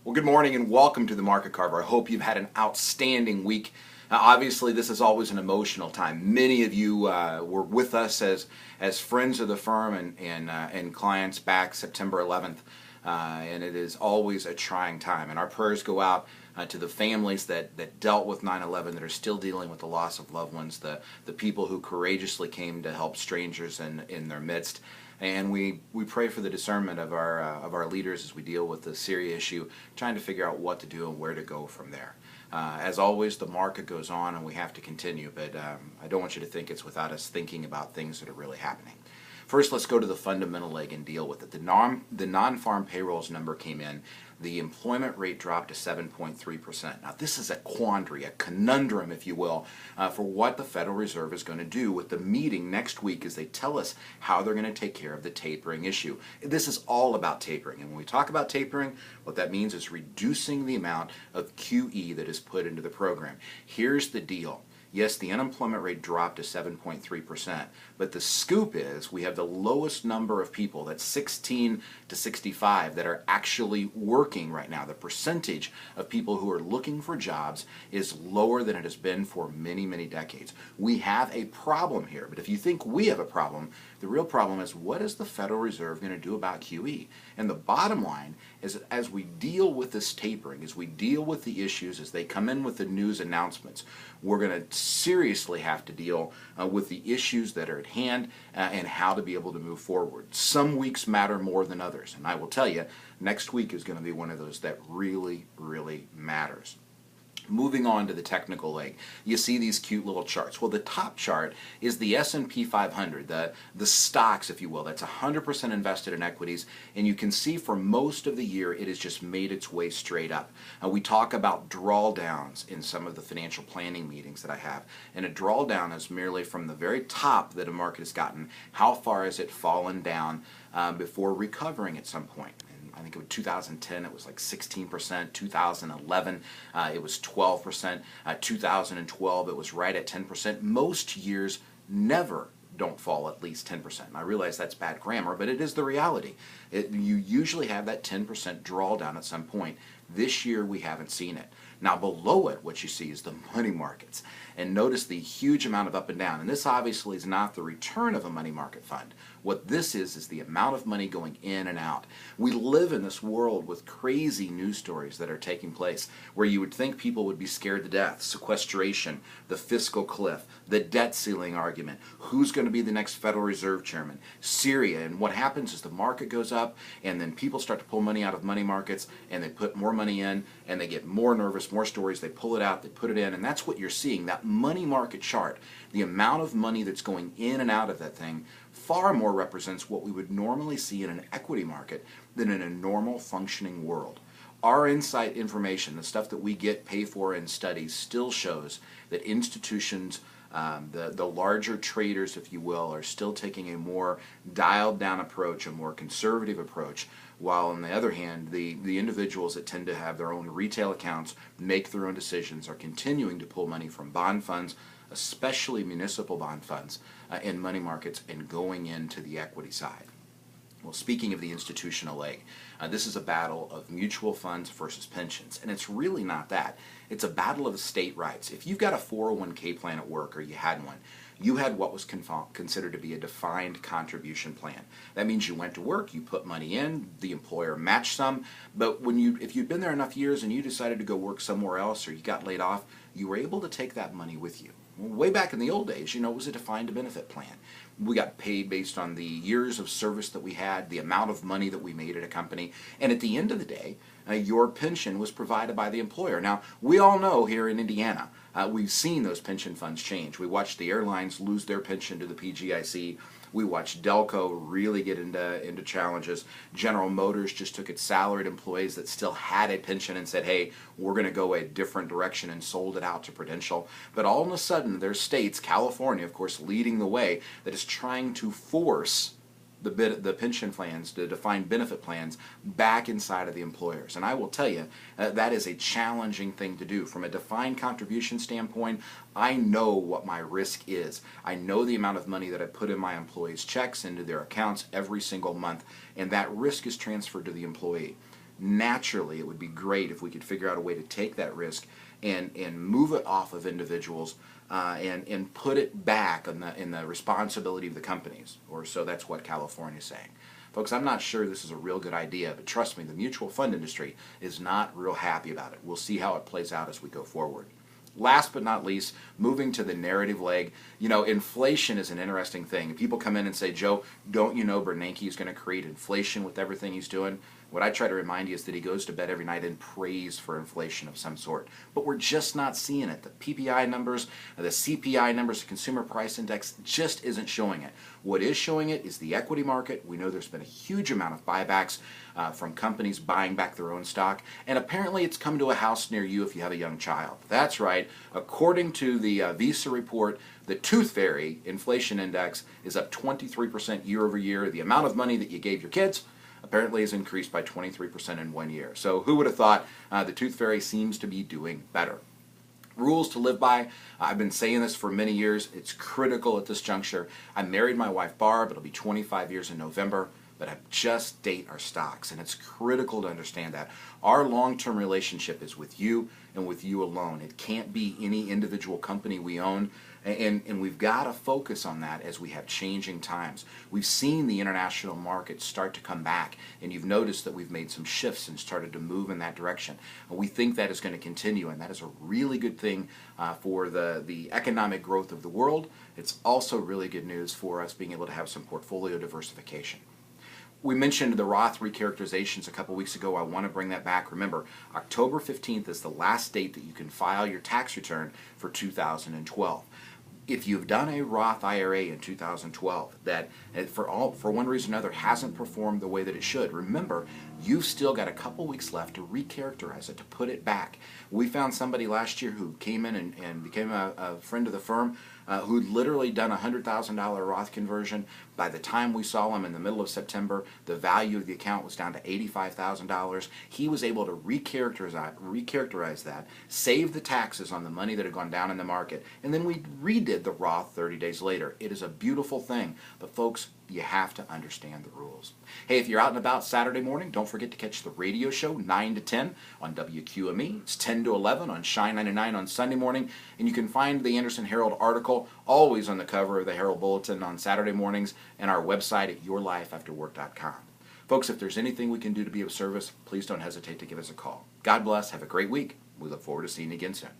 Well, good morning and welcome to the Market Carver. I hope you've had an outstanding week. Obviously, this is always an emotional time. Many of you were with us as friends of the firm and clients back September 11th, and it is always a trying time. And our prayers go out to the families that dealt with 9/11, that are still dealing with the loss of loved ones, the people who courageously came to help strangers in their midst. And we pray for the discernment of our leaders as we deal with the Syria issue, trying to figure out what to do and where to go from there. As always, the market goes on and we have to continue, but I don't want you to think it's without us thinking about things that are really happening. First, let's go to the fundamental leg and deal with it. The non-farm payrolls number came in. The employment rate dropped to 7.3%. Now, this is a quandary, a conundrum, if you will, for what the Federal Reserve is going to do with the meeting next week as they tell us how they're going to take care of the tapering issue. This is all about tapering. And when we talk about tapering, what that means is reducing the amount of QE that is put into the program. Here's the deal. Yes, the unemployment rate dropped to 7.3%, but the scoop is we have the lowest number of people, that's 16 to 65, that are actually working right now. The percentage of people who are looking for jobs is lower than it has been for many, many decades. We have a problem here, but if you think we have a problem, the real problem is, what is the Federal Reserve going to do about QE? And the bottom line is that as we deal with this tapering, as we deal with the issues, as they come in with the news announcements, we're going to seriously have to deal with the issues that are at hand and how to be able to move forward. Some weeks matter more than others, and I will tell you, next week is going to be one of those that really, really matters. Moving on to the technical leg, you see these cute little charts. Well, the top chart is the S&P 500, the stocks, if you will. That's 100% invested in equities, and you can see for most of the year it has just made its way straight up. We talk about drawdowns in some of the financial planning meetings that I have, and a drawdown is merely from the very top that a market has gotten, how far has it fallen down before recovering at some point. I think in 2010 it was like 16%, 2011 it was 12%, 2012 it was right at 10%. Most years never don't fall at least 10%. And I realize that's bad grammar, but it is the reality. You usually have that 10% drawdown at some point. This year we haven't seen it. Now below it, what you see is the money markets. And notice the huge amount of up and down. And this obviously is not the return of a money market fund. What this is the amount of money going in and out. We live in this world with crazy news stories that are taking place where you would think people would be scared to death. Sequestration, the fiscal cliff, the debt ceiling argument, who's going to be the next Federal Reserve chairman, Syria. And what happens is the market goes up and then people start to pull money out of money markets and they put more money in and they get more nervous, more stories, they pull it out, they put it in, and that's what you're seeing. That money market chart, the amount of money that's going in and out of that thing, far more represents what we would normally see in an equity market than in a normal functioning world. Our insight information, the stuff that we get paid for in studies, still shows that institutions, the larger traders, if you will, are still taking a more dialed down approach, a more conservative approach, while on the other hand, the individuals that tend to have their own retail accounts, make their own decisions, are continuing to pull money from bond funds, especially municipal bond funds, in money markets and going into the equity side. Well, speaking of the institutional leg, this is a battle of mutual funds versus pensions, and it's really not that. It's a battle of state rights. If you've got a 401k plan at work, or you had one, you had what was considered to be a defined contribution plan. That means you went to work, you put money in, the employer matched some, but if you'd been there enough years and you decided to go work somewhere else or you got laid off, you were able to take that money with you. Way back in the old days, it was a defined benefit plan. We got paid based on the years of service that we had, the amount of money that we made at a company, and at the end of the day, your pension was provided by the employer. Now, we all know here in Indiana, we've seen those pension funds change. We watched the airlines lose their pension to the PGIC. We watched Delco really get into challenges. General Motors just took its salaried employees that still had a pension and said, hey, we're going to go a different direction, and sold it out to Prudential. But all of a sudden, there's states, California, of course, leading the way, that is trying to force the pension plans, the defined benefit plans, back inside of the employers. And I will tell you, that is a challenging thing to do. From a defined contribution standpoint, I know what my risk is. I know the amount of money that I put in my employees' checks into their accounts every single month, and that risk is transferred to the employee. naturally it would be great if we could figure out a way to take that risk and move it off of individuals and put it back in the responsibility of the companies. Or so that's what California is saying. Folks, I'm not sure this is a real good idea, but trust me, the mutual fund industry is not real happy about it. We'll see how it plays out as we go forward. Last but not least, moving to the narrative leg, inflation is an interesting thing. People come in and say, Joe, don't you know Bernanke is going to create inflation with everything he's doing? What I try to remind you is that he goes to bed every night and prays for inflation of some sort. But we're just not seeing it. The PPI numbers, the CPI numbers, the Consumer Price Index just isn't showing it. What is showing it is the equity market. We know there's been a huge amount of buybacks from companies buying back their own stock. And apparently it's come to a house near you if you have a young child. That's right. According to the Visa report, the Tooth Fairy inflation index is up 23% year over year. The amount of money that you gave your kids apparently has increased by 23% in 1 year. So who would have thought the Tooth Fairy seems to be doing better? Rules to live by. I've been saying this for many years. It's critical at this juncture. I married my wife Barb. It'll be 25 years in November. But I just date our stocks, and it's critical to understand that. Our long-term relationship is with you and with you alone. It can't be any individual company we own, and we've got to focus on that as we have changing times. We've seen the international markets start to come back, and you've noticed that we've made some shifts and started to move in that direction. And we think that is going to continue, and that is a really good thing for the economic growth of the world. It's also really good news for us being able to have some portfolio diversification. We mentioned the Roth recharacterizations a couple weeks ago. I want to bring that back. Remember, October 15th is the last date that you can file your tax return for 2012. If you've done a Roth IRA in 2012 that for one reason or another hasn't performed the way that it should, remember, you've still got a couple weeks left to recharacterize it, to put it back. We found somebody last year who came in and became a friend of the firm who'd literally done a $100,000 Roth conversion. By the time we saw him in the middle of September, the value of the account was down to $85,000. He was able to recharacterize that, save the taxes on the money that had gone down in the market, and then we redid the Roth 30 days later. It is a beautiful thing, but folks, you have to understand the rules. Hey, if you're out and about Saturday morning, don't forget to catch the radio show 9 to 10 on WQME. It's 10 to 11 on Shine 99 on Sunday morning, and you can find the Anderson Herald article always on the cover of the Herald Bulletin on Saturday mornings and our website at yourlifeafterwork.com. Folks, if there's anything we can do to be of service, please don't hesitate to give us a call. God bless. Have a great week. We look forward to seeing you again soon.